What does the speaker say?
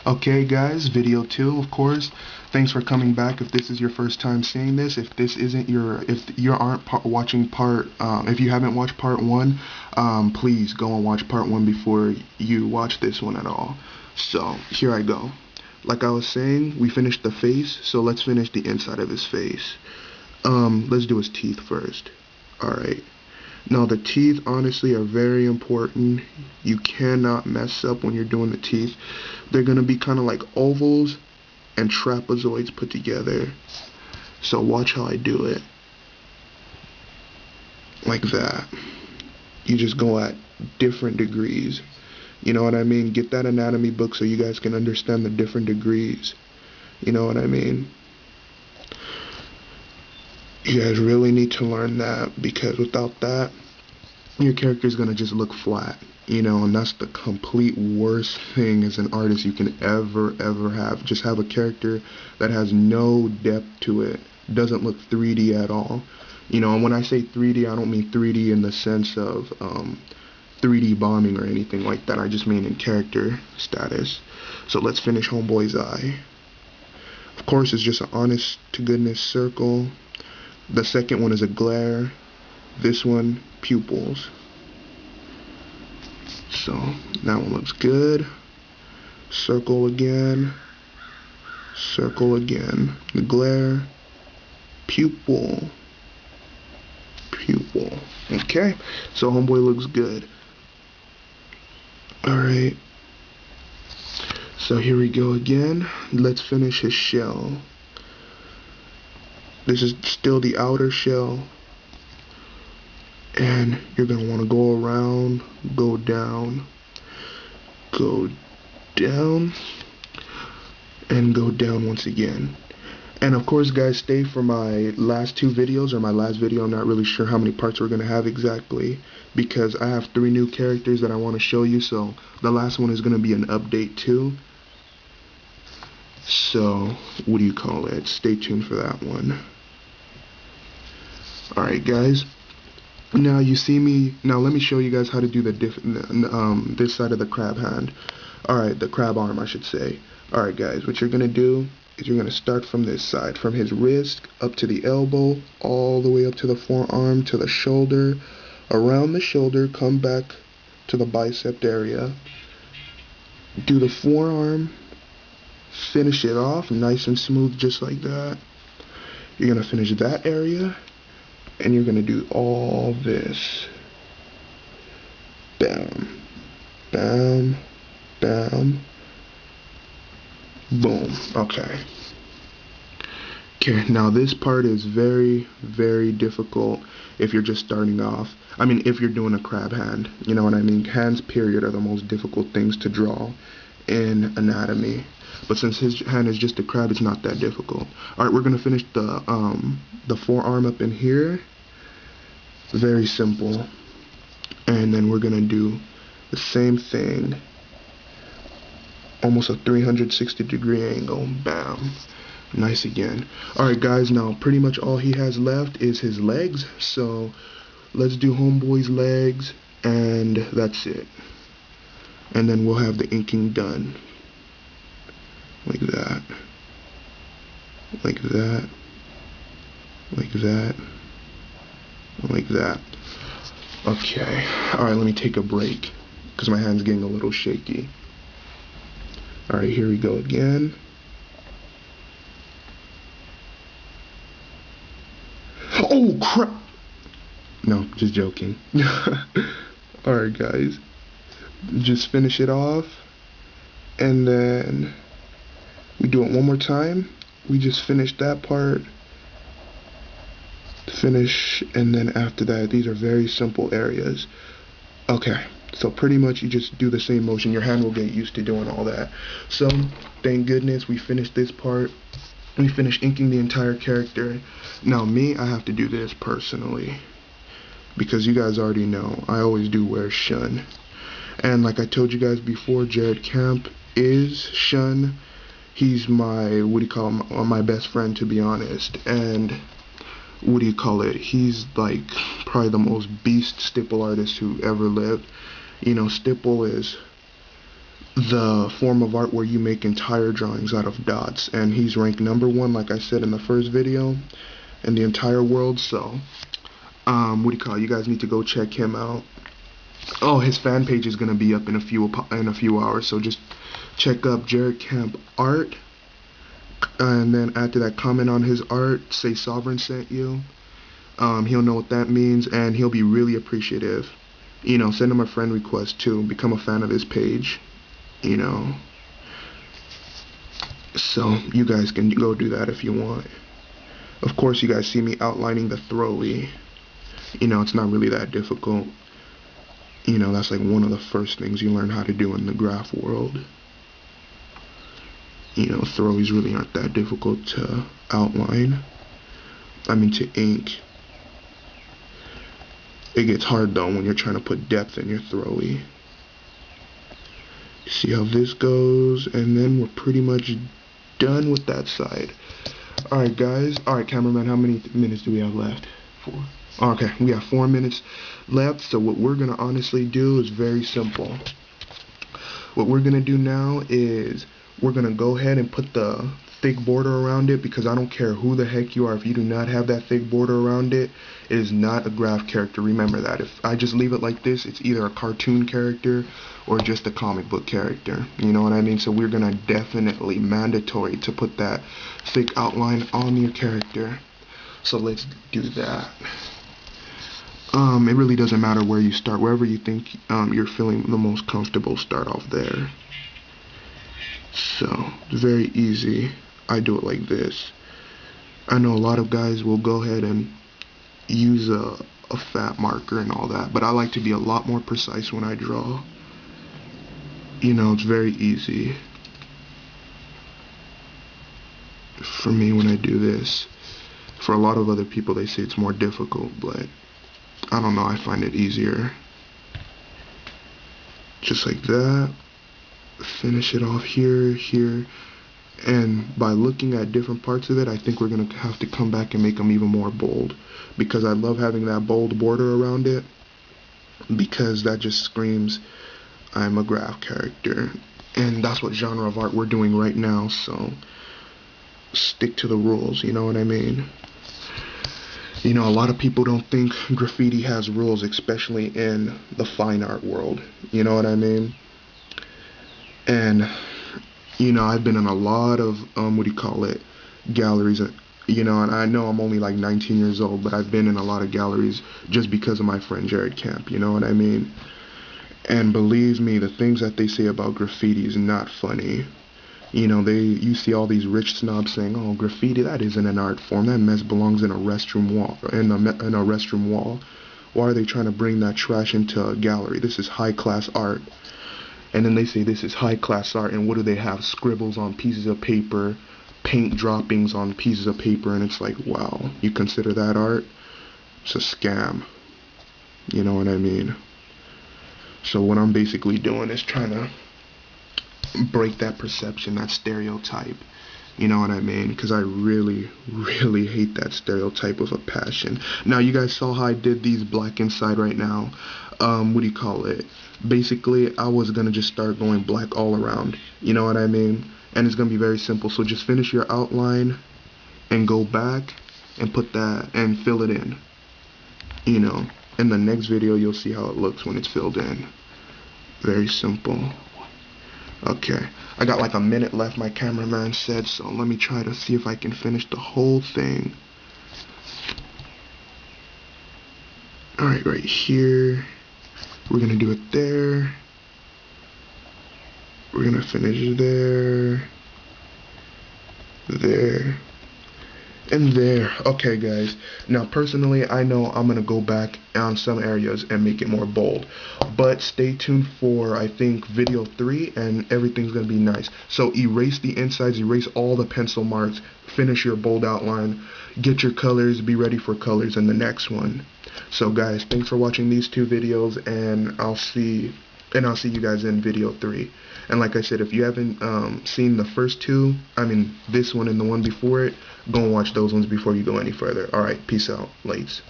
Okay guys, video 2 of course. Thanks for coming back. If this is your first time seeing this, if you aren't watching if you haven't watched part 1, please go and watch part 1 before you watch this one at all. So here I go. Like I was saying, we finished the face, so let's finish the inside of his face. Let's do his teeth first. Alright. Now the teeth honestly are very important. You cannot mess up when you're doing the teeth. They're going to be kind of like ovals and trapezoids put together. So watch how I do it. Like that. You just go at different degrees. You know what I mean? Get that anatomy book so you guys can understand the different degrees. You know what I mean? You guys really need to learn that, because without that, your character is going to just look flat, you know, and that's the complete worst thing as an artist you can ever have. Just have a character that has no depth to it, doesn't look 3D at all. You know, and when I say 3D, I don't mean 3D in the sense of 3D bombing or anything like that. I just mean in character status. So let's finish Homeboy's eye. Of course, it's just an honest to goodness circle. The second one is a glare. This one, pupils. So that one looks good. Circle again. Circle again. The glare. Pupil. Pupil. Okay. So Homeboy looks good. Alright. So here we go again. Let's finish his shell. This is still the outer shell. And you're going to want to go around, go down, and go down once again. And of course, guys, stay for my last 2 videos, or my last video. I'm not really sure how many parts we're going to have exactly, because I have 3 new characters that I want to show you. So the last one is going to be an update too. So, what do you call it? Stay tuned for that one. Alright, guys. Now you see me. Now let me show you guys how to do the this side of the crab hand. Alright, the crab arm I should say. Alright guys, what you're gonna do is you're gonna start from this side, from his wrist up to the elbow, all the way up to the forearm, to the shoulder, around the shoulder, come back to the bicep area. Do the forearm, finish it off nice and smooth just like that. You're gonna finish that area. And you're going to do all this. Bam, bam, bam, boom. Okay. Okay, now this part is very difficult if you're just starting off. I mean, if you're doing a crab hand. You know what I mean? Hands, period, are the most difficult things to draw in anatomy. But since his hand is just a crab, it's not that difficult. Alright, we're going to finish the forearm up in here. Very simple. And then we're going to do the same thing. Almost a 360-degree angle. Bam. Nice again. Alright guys, now pretty much all he has left is his legs. So let's do Homeboy's legs, and that's it. And then we'll have the inking done. Like that. Like that. Like that. Like that. Okay. Alright, let me take a break, because my hand's getting a little shaky. Alright, here we go again. Oh, crap! No, just joking. Alright, guys. Just finish it off. And then we do it one more time. We just finish that part. Finish, and then after that, these are very simple areas. Okay, so pretty much you just do the same motion. Your hand will get used to doing all that. So thank goodness we finished this part. We finished inking the entire character. Now me, I have to do this personally, because you guys already know I always do wear Shun. And like I told you guys before, Jared Camp is Shun. He's my, what do you call him, my best friend, to be honest. And what do you call it, he's like probably the most beast stipple artist who ever lived. You know, stipple is the form of art where you make entire drawings out of dots, and he's ranked #1, like I said in the first video, in the entire world. So what do you call it? You guys need to go check him out. Oh, his fan page is gonna be up in a few hours, so just check up Jared Camp Art, and then after that, comment on his art, say Sovereign sent you. He'll know what that means, and he'll be really appreciative. You know, send him a friend request too, become a fan of his page, you know. So you guys can go do that if you want. Of course, you guys see me outlining the throwy. You know, it's not really that difficult. You know, that's like one of the first things you learn how to do in the graph world. You know, throwies really aren't that difficult to outline. I mean, to ink. It gets hard though when you're trying to put depth in your throwy. See how this goes, and then we're pretty much done with that side. Alright guys, alright cameraman, how many minutes do we have left? 4. Okay, we have 4 minutes left, so what we're gonna honestly do is very simple. What we're gonna do now is we're gonna go ahead and put the thick border around it, because I don't care who the heck you are, if you do not have that thick border around it, it is not a graph character. Remember that. If I just leave it like this, it's either a cartoon character or just a comic book character. You know what I mean? So we're gonna definitely mandatory to put that thick outline on your character. So let's do that. It really doesn't matter where you start. Wherever you think you're feeling the most comfortable, start off there. So it's very easy. I do it like this. I know a lot of guys will go ahead and use a fat marker and all that, but I like to be a lot more precise when I draw. You know, it's very easy for me when I do this. For a lot of other people, they say it's more difficult, but I don't know, I find it easier. Just like that. Finish it off here, here. And by looking at different parts of it, I think we're going to have to come back and make them even more bold. Because I love having that bold border around it. Because that just screams, I'm a graph character. And that's what genre of art we're doing right now. So, stick to the rules, you know what I mean? You know, a lot of people don't think graffiti has rules, especially in the fine art world. You know what I mean? And you know, I've been in a lot of galleries, you know, and I know I'm only like 19 years old, but I've been in a lot of galleries just because of my friend Jared Camp, you know what I mean? And believe me, the things that they say about graffiti is not funny. You know, you see all these rich snobs saying, "Oh, graffiti, that isn't an art form. That mess belongs in a restroom wall." Why are they trying to bring that trash into a gallery? This is high class art. And then they say this is high class art, and what do they have? Scribbles on pieces of paper, paint droppings on pieces of paper, and it's like, wow, you consider that art? It's a scam. You know what I mean? So what I'm basically doing is trying to break that perception, that stereotype. You know what I mean? Because I really, really hate that stereotype with a passion. Now, you guys saw how I did these black inside right now. Basically, I was going to just start going black all around. You know what I mean? And it's going to be very simple. So just finish your outline and go back and put that and fill it in. You know, in the next video, you'll see how it looks when it's filled in. Very simple. Okay, I got like a minute left, my cameraman said, so let me try to see if I can finish the whole thing. Alright, right here. We're going to do it there. We're going to finish there. There. And there. Okay, guys. Now, personally, I know I'm going to go back on some areas and make it more bold. But stay tuned for, I think, video 3, and everything's going to be nice. So erase the insides, erase all the pencil marks, finish your bold outline, get your colors, be ready for colors in the next one. So, guys, thanks for watching these 2 videos, and I'll see you guys in video 3. And like I said, if you haven't seen the first 2, I mean this one and the one before it, go and watch those ones before you go any further. Alright, peace out, lates.